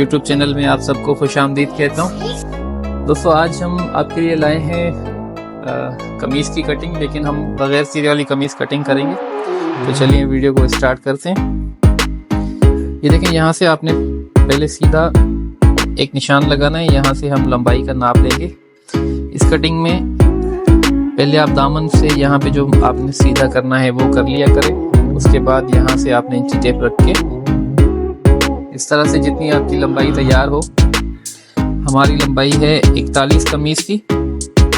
YouTube channel में आप सबको खुशामदीद कहता हूँ। दोस्तों आज हम आपके लिए लाए हैं कमीज़ की कटिंग, लेकिन हम बग़ैर सीरे वाली कमीज़ कटिंग करेंगे। तो चलिए वीडियो को स्टार्ट करते हैं। ये देखें, यहाँ से आपने पहले सीधा एक निशान लगाना है। यहाँ से हम लंबाई का नाप लेंगे। इस कटिंग में पहले आप दामन से यहाँ पे जो आपने सीधा करना है वो कर लिया करें। उसके बाद यहाँ से आपने इंची टेप रख के इस तरह से जितनी आपकी लंबाई तैयार हो। हमारी लंबाई है 41 कमीज की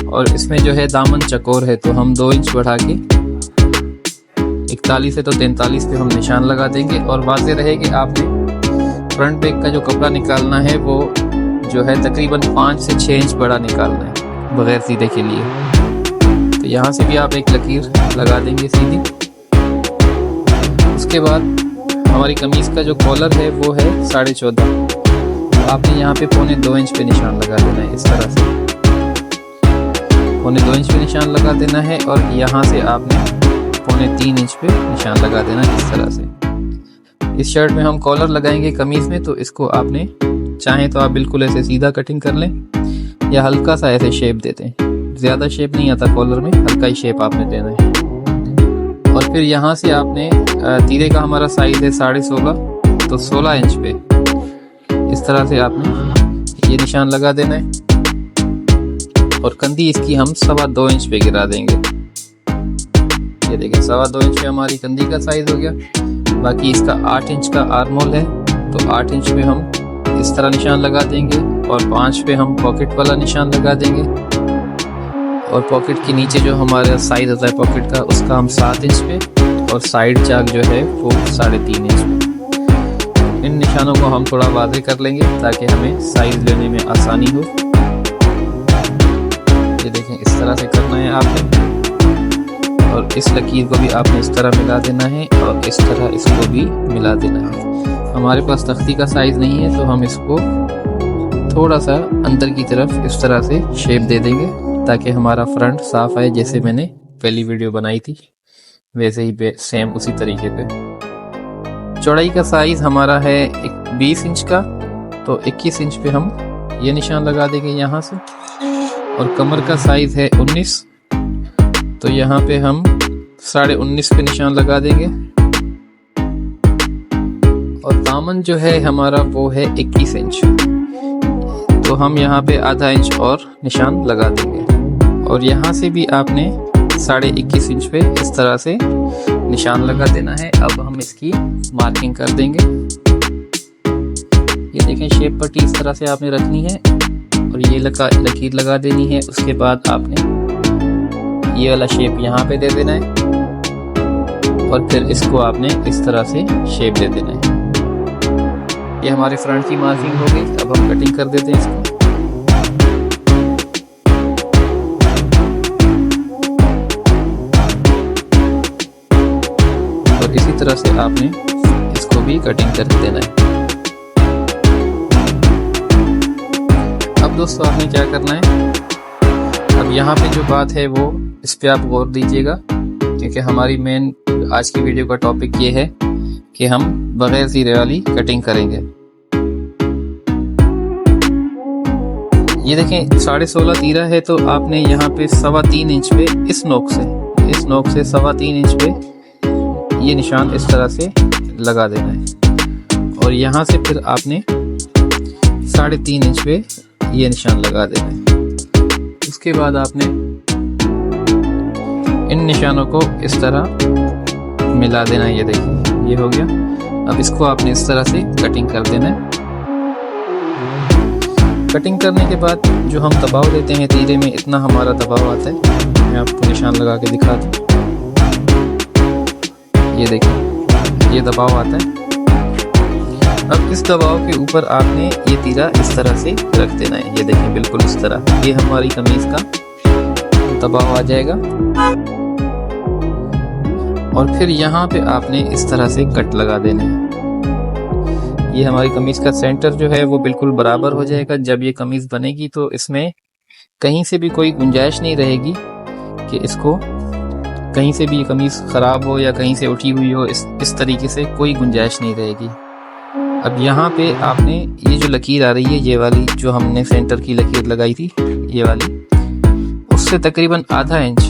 और इसमें जो है दामन चकोर है, तो हम 2 इंच बढ़ा के 41 है तो 43 पे हम निशान लगा देंगे। और वाज़ेह रहे कि आपने फ्रंट बैक का जो कपड़ा निकालना है वो जो है तकरीबन 5 से 6 इंच बड़ा निकालना है बगैर सीधे के लिए। तो यहाँ से भी आप एक लकीर लगा देंगे सीधी। उसके बाद हमारी कमीज का जो कॉलर है वो है 14.5, तो आपने यहाँ पे 1.25 इंच पे निशान लगा देना है। इस तरह से 1.25 इंच पे निशान लगा देना है और यहाँ से आपने 3.25 इंच पे निशान लगा देना है। इस तरह से इस शर्ट में हम कॉलर लगाएंगे कमीज में, तो इसको आपने चाहें तो आप बिल्कुल ऐसे सीधा कटिंग कर लें या हल्का सा ऐसे शेप दे दें। ज़्यादा शेप नहीं आता कॉलर में, हल्का ही शेप आपने देना है। और फिर यहाँ से आपने तीरे का हमारा साइज है 16.5, तो 16 इंच पे इस तरह से आपने ये निशान लगा देना है। और कंधी इसकी हम 2.25 इंच पे गिरा देंगे। ये देखें, 2.25 इंच पे हमारी कंधी का साइज हो गया। बाकी इसका 8 इंच का आर्म होल है, तो 8 इंच पे हम इस तरह निशान लगा देंगे और 5 पे हम पॉकेट वाला निशान लगा देंगे। और पॉकेट के नीचे जो हमारा साइज होता है पॉकेट का, उसका हम 7 इंच पे और साइड चाक जो है वो 3.5 इंच पे। इन निशानों को हम थोड़ा वाज़ेह कर लेंगे ताकि हमें साइज लेने में आसानी हो। ये देखें, इस तरह से करना है आपने। और इस लकीर को भी आपने इस तरह मिला देना है और इस तरह इसको भी मिला देना है। हमारे पास तख्ती का साइज नहीं है, तो हम इसको थोड़ा सा अंदर की तरफ इस तरह से शेप दे देंगे ताकि हमारा फ्रंट साफ आए। जैसे मैंने पहली वीडियो बनाई थी वैसे ही सेम उसी तरीके पे। चौड़ाई का साइज हमारा है 20 इंच का, तो 21 इंच पे हम ये निशान लगा देंगे यहाँ से। और कमर का साइज है 19, तो यहाँ पे हम 19.5 पे निशान लगा देंगे। और दामन जो है हमारा वो है 21 इंच, तो हम यहाँ पे आधा इंच और निशान लगा देंगे। और यहाँ से भी आपने 21.5 इंच पे इस तरह से निशान लगा देना है। अब हम इसकी मार्किंग कर देंगे। ये देखें, शेप पट्टी इस तरह से आपने रखनी है और ये लकीर लगा देनी है। उसके बाद आपने ये वाला शेप यहाँ पे दे देना है और फिर इसको आपने इस तरह से शेप दे देना है। ये हमारे फ्रंट की मार्किंग हो गई। अब हम कटिंग कर देते हैं इसको। और इसी तरह से आपने इसको भी कटिंग कर देना है। अब दोस्तों आपने क्या करना है, अब यहाँ पे जो बात है वो इस पे आप गौर दीजिएगा, क्योंकि हमारी मेन आज की वीडियो का टॉपिक ये है कि हम बगैर सीरे वाली कटिंग करेंगे। ये देखें, 16.5 तीरा है, तो आपने यहाँ पे 3.25 इंच पे इस नोक से 3.25 इंच पे ये निशान इस तरह से लगा देना है। और यहाँ से फिर आपने 3.5 इंच पे ये निशान लगा देना है। उसके बाद आपने इन निशानों को इस तरह मिला देना है। ये देखिए, ये हो गया। अब इसको आपने इस तरह से कटिंग कर देना है। कटिंग करने के बाद जो हम दबाव देते हैं तीरे में, इतना हमारा दबाव आता है। मैं आपको निशान लगा के दिखा दूँ। ये देखिए, ये दबाव आता है। अब इस दबाव के ऊपर आपने ये तीरा इस तरह से रख देना है। ये देखें, बिल्कुल इस तरह ये हमारी कमीज का दबाव आ जाएगा। और फिर यहाँ पे आपने इस तरह से कट लगा देने हैं। ये हमारी कमीज का सेंटर जो है वो बिल्कुल बराबर हो जाएगा। जब ये कमीज बनेगी तो इसमें कहीं से भी कोई गुंजाइश नहीं रहेगी कि इसको कहीं से भी कमीज ख़राब हो या कहीं से उठी हुई हो। इस तरीके से कोई गुंजाइश नहीं रहेगी। अब यहाँ पे आपने ये जो लकीर आ रही है, ये वाली जो हमने सेंटर की लकीर लगाई थी, ये वाली, उससे तकरीबन आधा इंच,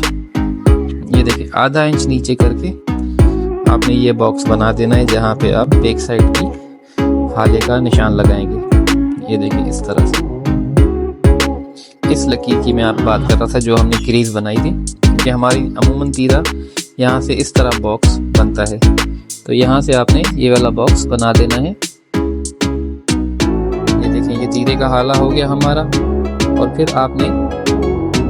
ये देखिए आधा इंच नीचे करके आपने ये बॉक्स बना देना है, जहाँ पे आप बैक साइड की हाले का निशान लगाएंगे। ये देखिए इस तरह से, इस लकीर की मैं आप बात कर रहा था जो हमने क्रीज बनाई थी, कि हमारी अमूमन तीरा यहाँ से इस तरह बॉक्स बनता है। तो यहाँ से आपने ये वाला बॉक्स बना देना है। ये देखिए ये तीरे का हाला हो गया हमारा। और फिर आपने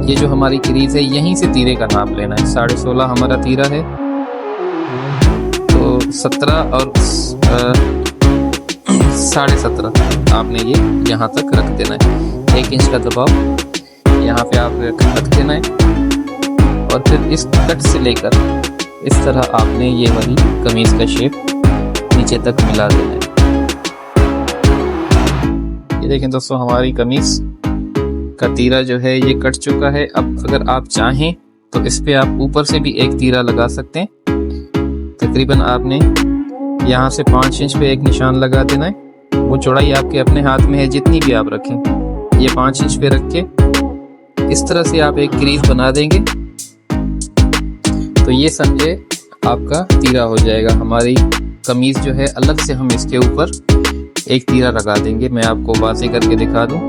ये जो हमारी क्रीज है, यहीं से तीरे का नाप लेना है। 16.5 हमारा तीरा है, तो 17 और 17.5 आपने ये यहाँ तक रख देना है। 1 इंच का दबाव यहाँ पे आप रख देना है। और फिर इस कट से लेकर इस तरह आपने ये वाली कमीज का शेप नीचे तक मिला देना है। ये देखें दोस्तों, हमारी कमीज का तीरा जो है ये कट चुका है। अब अगर आप चाहें तो इस पे आप ऊपर से भी एक तीरा लगा सकते हैं। तकरीबन आपने यहाँ से 5 इंच पे एक निशान लगा देना है। वो चौड़ाई आपके अपने हाथ में है, जितनी भी आप रखें। ये 5 इंच पे रख के इस तरह से आप एक क्रीज बना देंगे, तो ये समझे आपका तीरा हो जाएगा। हमारी कमीज जो है अलग से हम इसके ऊपर एक तीरा लगा देंगे। मैं आपको वाज़ेह करके दिखा दूं।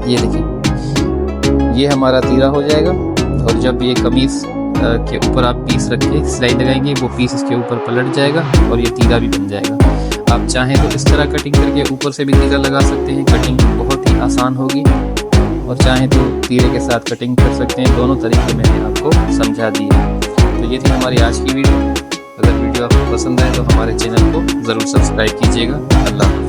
ये देखिए ये हमारा तीरा हो जाएगा। और जब ये कमीज के ऊपर आप पीस रख के सिलाई लगाएंगे, वो पीस इसके ऊपर पलट जाएगा और ये तीरा भी बन जाएगा। आप चाहें तो इस तरह कटिंग करके ऊपर से भी तीरा लगा सकते हैं, कटिंग बहुत ही आसान होगी। और चाहें तो तीरे के साथ कटिंग कर सकते हैं। दोनों तरीके मैंने आपको समझा दिए। तो ये थी हमारी आज की वीडियो। अगर वीडियो आपको पसंद आए तो हमारे चैनल को ज़रूर सब्सक्राइब कीजिएगा। अल्लाह।